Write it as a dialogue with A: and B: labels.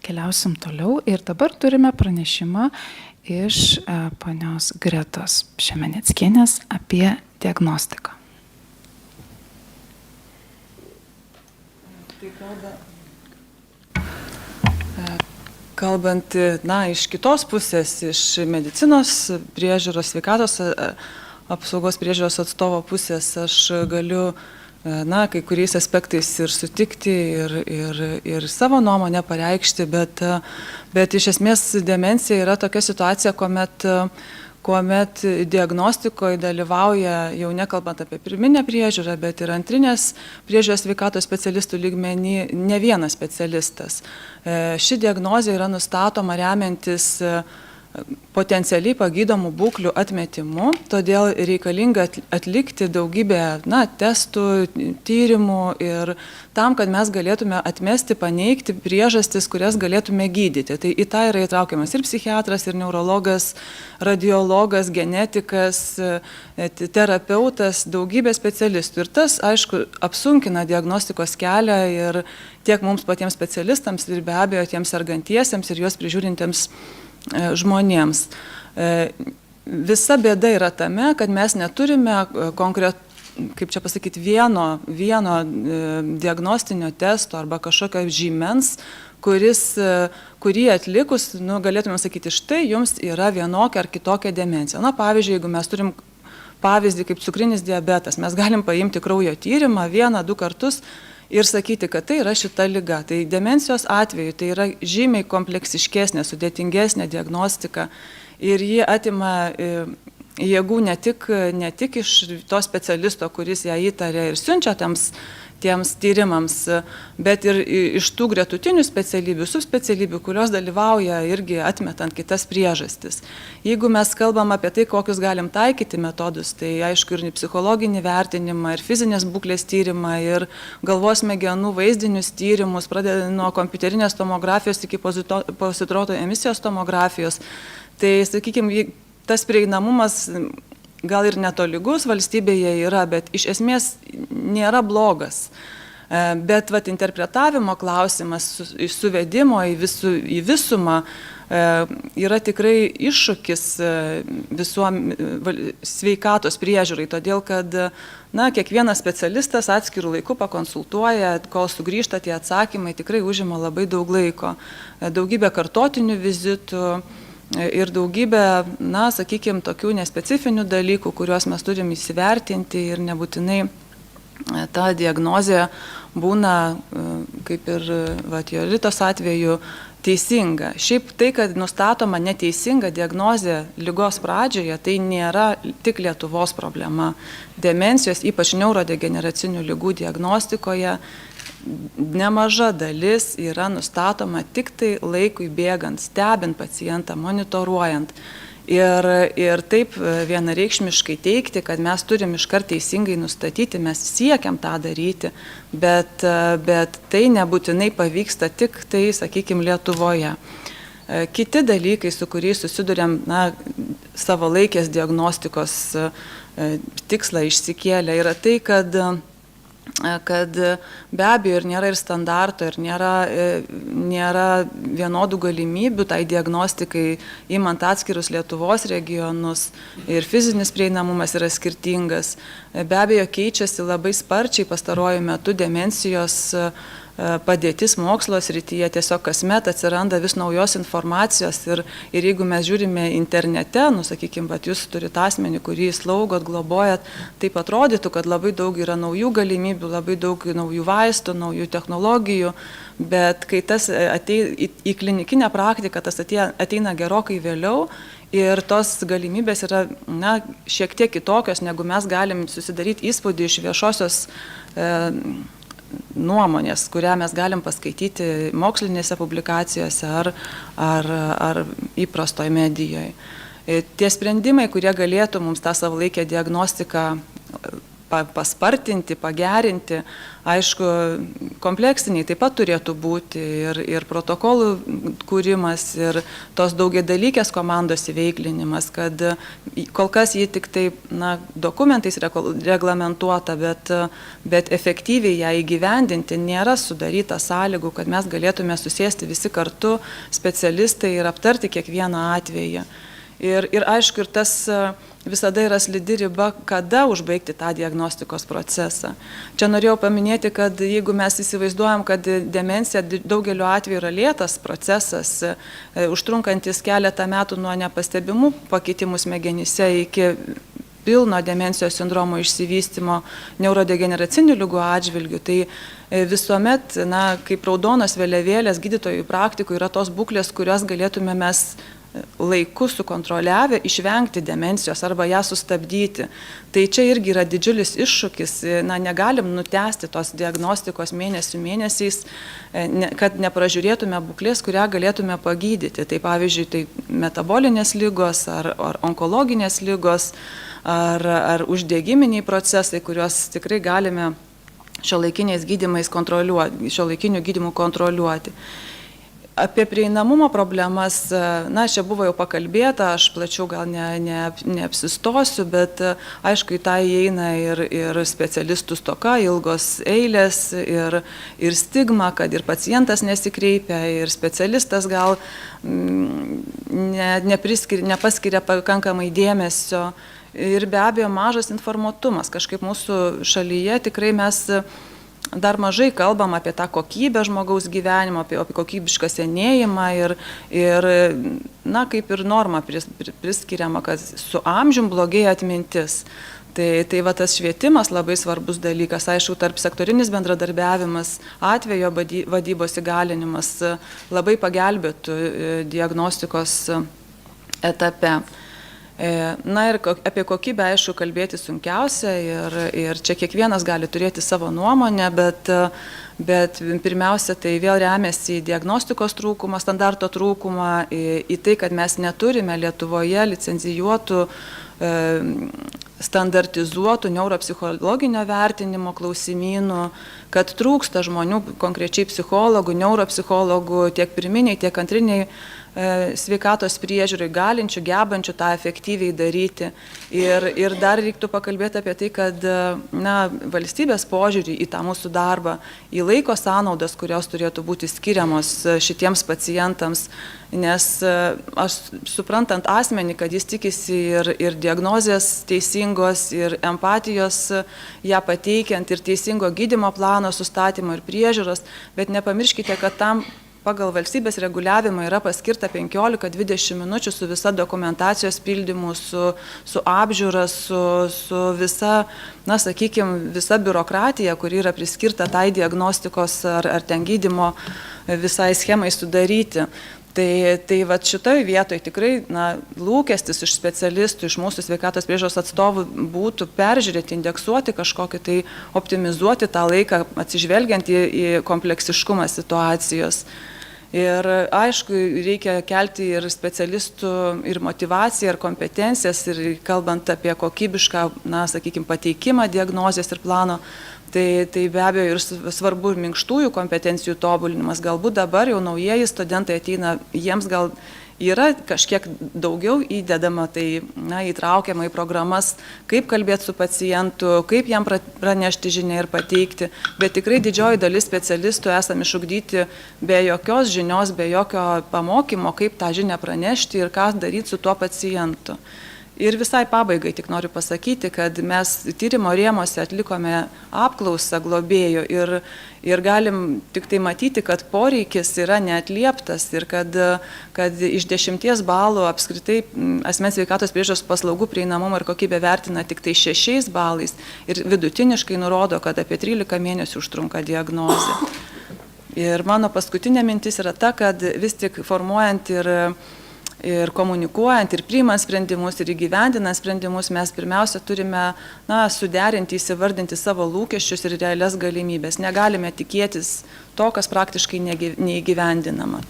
A: Keliausim toliau ir dabar turime pranešimą iš ponios Gretos Šemeneckienės apie diagnostiką.
B: Kalbant, iš kitos pusės, iš medicinos priežiūros, sveikatos apsaugos priežiūros atstovo pusės, aš galiu, kai kuriais aspektais ir sutikti, ir savo nuomonę pareikšti, bet iš esmės demencija yra tokia situacija, kuomet diagnostikoje dalyvauja, jau nekalbant apie pirminę priežiūrą, bet ir antrinės priežiūros sveikatos specialistų lygmenį, ne vienas specialistas. Ši diagnozė yra nustatoma remiantis potencialiai pagydomų būklių atmetimu, todėl reikalinga atlikti daugybę testų, tyrimų ir tam, kad mes galėtume atmesti, paneigti priežastis, kurias galėtume gydyti. Tai į tą yra įtraukiamas ir psichiatras, ir neurologas, radiologas, genetikas, terapeutas, daugybė specialistų. Ir tas, aišku, apsunkina diagnostikos kelią ir tiek mums patiems specialistams, ir be abejo tiems sergantiesiems ir juos prižiūrintiems žmonėms. Visa bėda yra tame, kad mes neturime vieno diagnostinio testo arba kažkokio žymens, kurį atlikus, galėtume sakyti, štai jums yra vienokia ar kitokia demencija. Pavyzdžiui, jeigu mes turim pavyzdį kaip cukrinis diabetas, mes galim paimti kraujo tyrimą 1-2 kartus ir sakyti, kad tai yra šita liga. Tai demencijos atveju tai yra žymiai kompleksiškesnė, sudėtingesnė diagnostika ir ji atima jėgų ne tik iš to specialisto, kuris ją įtarė ir siunčia tiems tyrimams, bet ir iš tų gretutinių specialybių, subspecialybių, kurios dalyvauja irgi atmetant kitas priežastis. Jeigu mes kalbam apie tai, kokius galim taikyti metodus, tai aišku ir psichologinį vertinimą, ir fizinės būklės tyrimą, ir galvos smegenų vaizdinius tyrimus, pradedant nuo kompiuterinės tomografijos iki pozitroto emisijos tomografijos. Tai, sakykime, tas prieinamumas gal ir netolygus valstybėje yra, bet iš esmės nėra blogas. Bet interpretavimo klausimas, suvedimo į visumą yra tikrai iššūkis sveikatos priežiūrai, todėl kad kiekvienas specialistas atskirų laikų pakonsultuoja, kol sugrįžta tie atsakymai, tikrai užima labai daug laiko. Daugybė kartotinių vizitų ir daugybė, sakykime, tokių nespecifinių dalykų, kuriuos mes turim įsivertinti ir nebūtinai ta diagnozė būna, kaip ir Jolitos atveju, teisinga. Šiaip tai, kad nustatoma neteisinga diagnozė ligos pradžioje, tai nėra tik Lietuvos problema. Demencijos, ypač neurodegeneracinių ligų diagnostikoje, nemaža dalis yra nustatoma tik tai laikui bėgant, stebint pacientą, monitoruojant. Ir taip vienareikšmiškai teikti, kad mes turim iškart teisingai nustatyti, mes siekiam tą daryti, bet tai nebūtinai pavyksta tik tai, sakykime, Lietuvoje. Kiti dalykai, su kuriais susiduriam savalaikės diagnostikos tikslą išsikėlę, yra tai, kad be abejo ir nėra ir standarto, ir nėra vienodų galimybių tai diagnostikai, imant atskirus Lietuvos regionus, ir fizinis prieinamumas yra skirtingas. Be abejo keičiasi labai sparčiai pastaruoju metu demencijos padėtis mokslo srityje, tiesiog kasmet atsiranda vis naujos informacijos ir jeigu mes žiūrime internete, sakykime, jūs turite asmenį, kurį slaugot, globojat, taip atrodytų, kad labai daug yra naujų galimybių, labai daug naujų vaistų, naujų technologijų, bet kai tas ateina į klinikinę praktiką, tas ateina gerokai vėliau ir tos galimybės yra šiek tiek kitokios, negu mes galim susidaryti įspūdį iš viešosios nuomonės, kurią mes galim paskaityti mokslinėse publikacijose ar įprastoje medijoje. Tie sprendimai, kurie galėtų mums tą savalaikę diagnostiką paspartinti, pagerinti. Aišku, kompleksiniai taip pat turėtų būti ir protokolų kūrimas, ir tos daugiadalykės komandos įveiklinimas, kad kol kas ji tik taip dokumentais reglamentuota, bet efektyviai ją įgyvendinti nėra sudaryta sąlygų, kad mes galėtume susėsti visi kartu, specialistai, ir aptarti kiekvieną atvejį. Ir aišku, ir tas visada yra slidi riba, kada užbaigti tą diagnostikos procesą. Čia norėjau paminėti, kad jeigu mes įsivaizduojam, kad demencija daugeliu atveju yra lėtas procesas, užtrunkantis keletą metų nuo nepastebimų pakitimų smegenyse iki pilno demencijos sindromo išsivystymo neurodegeneracinių ligų atžvilgių, tai visuomet, kaip raudonos vėliavėlės gydytojų praktikų yra tos būklės, kurias galėtume mes laiku sukontroliavę išvengti demencijos arba ją sustabdyti. Tai čia irgi yra didžiulis iššūkis, negalim nutęsti tos diagnostikos mėnesiais, kad nepražiūrėtume būklės, kurią galėtume pagydyti. Tai pavyzdžiui, tai metabolinės ligos ar onkologinės ligos ar uždegiminiai procesai, kuriuos tikrai galime šiuolaikiniais gydymais kontroliuoti, šiuolaikinių gydymų kontroliuoti. Apie prieinamumo problemas, čia buvo jau pakalbėta, aš plačiau gal neapsistosiu, bet aišku, į tą įeina ir specialistų stoka, ilgos eilės, ir stigma, kad ir pacientas nesikreipia, ir specialistas gal nepaskiria pakankamai dėmesio, ir be abejo mažas informuotumas. Kažkaip mūsų šalyje tikrai mes dar mažai kalbam apie tą kokybę žmogaus gyvenimo, apie kokybišką senėjimą ir kaip ir norma priskiriama, kad su amžium blogėja atmintis. Tai va tas švietimas labai svarbus dalykas, aišku, tarp sektorinis bendradarbiavimas, atvejo vadybos įgalinimas labai pagelbėtų diagnostikos etape. Ir apie kokybę, aišku, kalbėti sunkiausia ir čia kiekvienas gali turėti savo nuomonę, bet pirmiausia, tai vėl remiasi į diagnostikos trūkumą, standarto trūkumą, į tai, kad mes neturime Lietuvoje licencijuotų, standartizuotų neuropsichologinio vertinimo klausimynų, kad trūksta žmonių, konkrečiai psichologų, neuropsichologų, tiek pirminiai, tiek antriniai sveikatos priežiūrai, galinčių, gebančių tą efektyviai daryti. Ir dar reiktų pakalbėti apie tai, kad valstybės požiūrį į tą mūsų darbą, į laiko sąnaudas, kurios turėtų būti skiriamos šitiems pacientams, nes aš suprantant asmenį, kad jis tikisi ir diagnozės teisingos, ir empatijos ją pateikiant, ir teisingo gydymo plano sustatymo ir priežiūros, bet nepamirškite, kad tam pagal valstybės reguliavimą yra paskirta 15-20 minučių su visa dokumentacijos pildymu, su apžiūra, su visa, visa biurokratija, kuri yra priskirta tai diagnostikos ar ten gydymo visai schemai sudaryti. Tai va šitoje vietoje tikrai lūkestis iš specialistų, iš mūsų sveikatos priežiūros atstovų būtų peržiūrėti, indeksuoti kažkokį, tai optimizuoti tą laiką, atsižvelgiant į kompleksiškumą situacijos. Ir aišku, reikia kelti ir specialistų ir motivaciją, ir kompetencijas, ir kalbant apie kokybišką, pateikimą diagnozės ir plano, tai be abejo ir svarbu ir minkštųjų kompetencijų tobulinimas. Galbūt dabar jau naujieji studentai ateina, jiems gal yra kažkiek daugiau įdedama, tai įtraukiama į programas, kaip kalbėti su pacientu, kaip jam pranešti žinią ir pateikti, bet tikrai didžioji dalis specialistų esame išugdyti be jokios žinios, be jokio pamokymo, kaip tą žinią pranešti ir ką daryti su tuo pacientu. Ir visai pabaigai tik noriu pasakyti, kad mes tyrimo rėmose atlikome apklausą globėjų ir galim tik tai matyti, kad poreikis yra neatlieptas ir kad iš 10 balų apskritai asmens sveikatos priežiūros paslaugų prieinamumą ir kokybę vertina tik tai 6 balais ir vidutiniškai nurodo, kad apie 13 mėnesių užtrunka diagnozė. Ir mano paskutinė mintis yra ta, kad vis tik formuojant ir komunikuojant, ir priimant sprendimus, ir įgyvendinant sprendimus, mes pirmiausia turime suderinti, įsivardinti savo lūkesčius ir realias galimybės. Negalime tikėtis to, kas praktiškai neįgyvendinama.